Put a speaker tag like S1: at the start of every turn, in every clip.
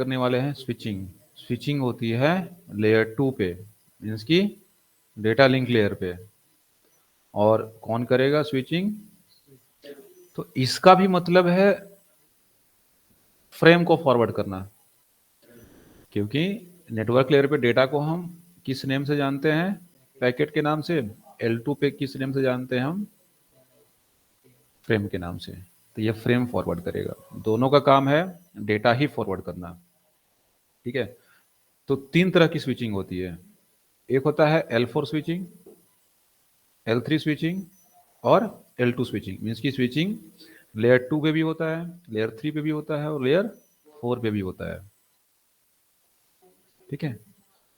S1: करने वाले हैं स्विचिंग। स्विचिंग होती है लेयर 2 पे, मीन्स की डेटा लिंक लेयर पे। और कौन करेगा स्विचिंग? तो इसका भी मतलब है फ्रेम को फॉरवर्ड करना, क्योंकि नेटवर्क लेयर पे डेटा को हम किस नेम से जानते हैं? पैकेट के नाम से। L2 पे किस नेम से जानते हैं हम? फ्रेम के नाम से। तो ये फ्रेम फॉरवर्ड करेगा। दोनों का काम है डेटा ही फॉरवर्ड करना। ठीक है। तो 3 तरह की स्विचिंग होती है। एक होता है L4 स्विचिंग, L3 स्विचिंग और L2 स्विचिंग। मीन्स की स्विचिंग लेयर 2 पे भी होता है, लेयर 3 पे भी होता है और लेयर 4 पे भी होता है। ठीक है।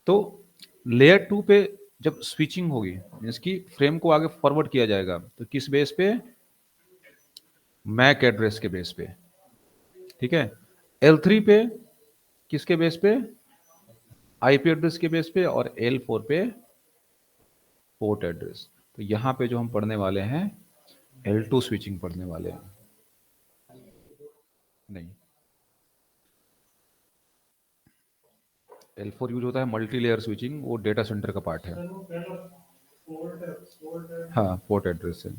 S1: तो लेयर 2 पे जब स्विचिंग होगी, मीन्स की फ्रेम को आगे फॉरवर्ड किया जाएगा, तो किस बेस पे? मैक एड्रेस के बेस पे। ठीक है। L3 पे किसके बेस पे? आईपी एड्रेस के बेस पे। और L4 पे पोर्ट एड्रेस। तो यहां पे जो हम पढ़ने वाले हैं L2 स्विचिंग पढ़ने वाले हैं। नहीं, L4 यूज होता है मल्टी लेयर स्विचिंग, वो डेटा सेंटर का पार्ट है। हाँ, पोर्ट एड्रेस है।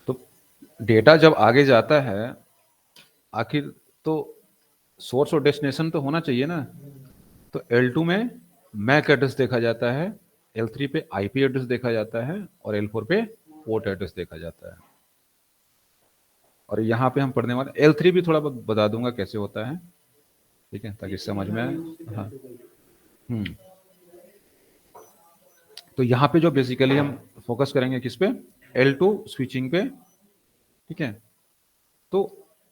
S1: तो डेटा जब आगे जाता है, आखिर तो सोर्स और डेस्टिनेशन तो होना चाहिए ना। तो L2 में मैक एड्रेस देखा जाता है, L3 पे आईपी एड्रेस देखा जाता है और L4 पे पोर्ट एड्रेस देखा जाता है। और यहाँ पे हम पढ़ने वाले L3 भी थोड़ा बहुत बता दूंगा कैसे होता है। ठीक है, ताकि समझ में आए। हाँ। हम्म। तो यहाँ पे जो बेसिकली हम फोकस करेंगे किस पे? L2 स्विचिंग पे। ठीक है। तो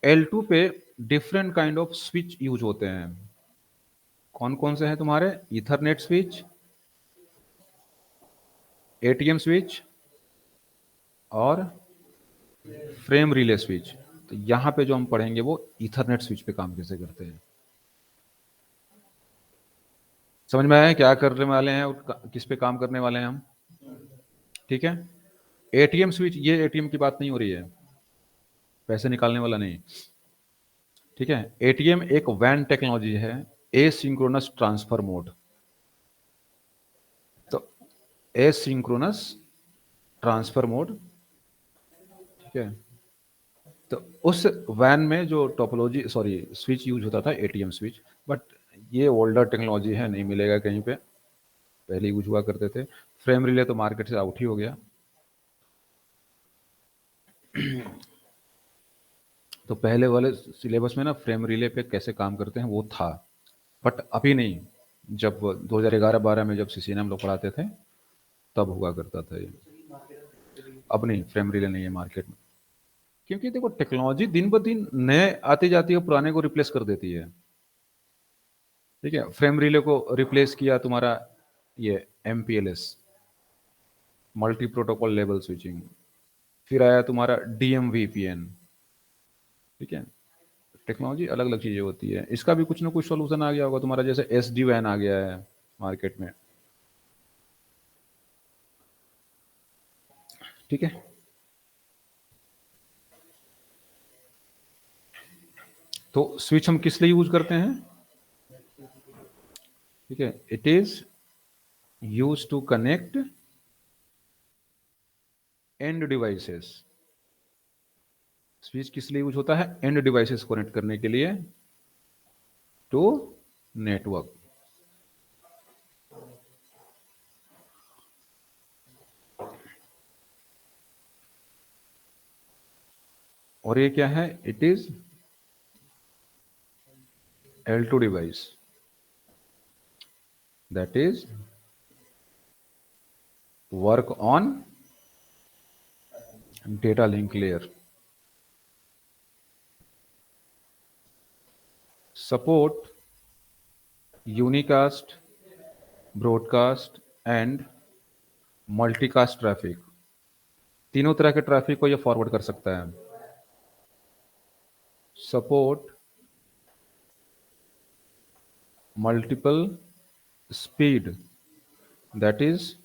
S1: L2 पे different kind off switch use होते हैं। कौन कौन से हैं तुम्हारे? ईथरनेट स्विच, एटीएम स्विच और फ्रेम रिले स्विच। तो यहाँ पे जो हम पढ़ेंगे वो ईथरनेट स्विच पे काम कैसे करते हैं। समझ में आया क्या करने वाले हैं और किस पे काम करने वाले हैं हम? ठीक है। एटीएम स्विच, ये एटीएम की बात नहीं हो रही है, पैसे निकालने वाला नहीं। ठीक है। एटीएम एक वैन टेक्नोलॉजी है, एसिंक्रोनस ट्रांसफर मोड। तो एसिंक्रोनस ट्रांसफर मोड। ठीक है। तो उस वैन में जो टोपोलॉजी, सॉरी, स्विच यूज होता था एटीएम स्विच, बट ये ओल्डर टेक्नोलॉजी है, नहीं मिलेगा कहीं पे। पहले यूज हुआ करते थे। फ्रेम रिले तो मार्केट से आउट ही हो गया। तो पहले वाले सिलेबस में ना फ्रेम रिले पे कैसे काम करते हैं वो था, बट अभी नहीं। जब 2011-12 में जब सीसीएनए हम लोग पढ़ाते थे तब हुआ करता था ये। अब नहीं, फ्रेम रिले नहीं है मार्केट में। क्योंकि देखो टेक्नोलॉजी दिन ब दिन नए आती जाती है, पुराने को रिप्लेस कर देती है। ठीक है। फ्रेम रिले को रिप्लेस किया तुम्हारा ये MPLS, multi protocol level switching. फिर आया तुम्हारा DMVPN। ठीक है। टेक्नोलॉजी अलग अलग चीजें होती है, इसका भी कुछ ना कुछ सोल्यूशन आ गया होगा तुम्हारा, जैसे SD-WAN आ गया है मार्केट में। ठीक है। तो स्विच हम किस लिए यूज करते हैं? ठीक है। It is use to connect and devices. Switch किस लिए यूज होता है? एंड डिवाइसेस कनेक्ट करने के लिए टू नेटवर्क। और ये क्या है? It is L2 device, that is work on data link layer, support unicast, broadcast and multicast traffic. तीनों तरह के ट्रैफिक को ये फॉरवर्ड कर सकता है। Support multiple speed, that is